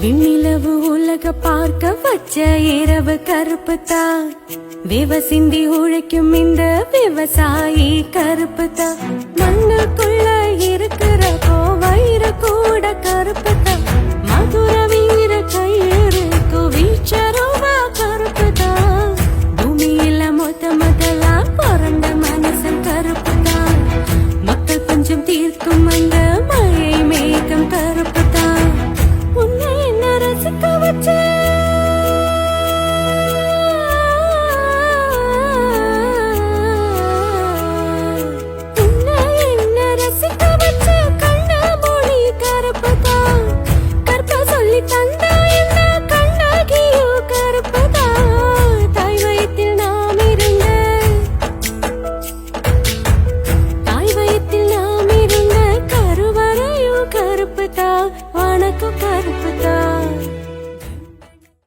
விண்ணிலவு உலக பார்க்க வச்ச இரவு கருப்பு தான். விவ சிந்தி உழைக்கும் இந்த விவசாயி கருப்பு தான். மண்ணுக்குள்ள இருக்கிற கோவயிறு கூட கருப்பு தான். மதுர வீர கையிருக்கு வீச்சருவா கருப்பு தான். பூமியில முதலா பிறந்த மனசன் கருப்பு தான். மக்கள் பஞ்சம் தீர்க்கும் அந்த மழை மேகம் கருப்பு தான். உன்னை என்ன ரசிக்க வச்ச உன்னை என்ன ரசிக்க வச்ச கண்ண மொழி கருப்பு தான். கற்ப சொல்லி தந்த இந்த கண்ணகியோ கருப்பு தான். தாய் வயிற்றில் நாம் இருந்த கருவறையோ கருப்பு தான். வணக்கம் கருப்பு தான்.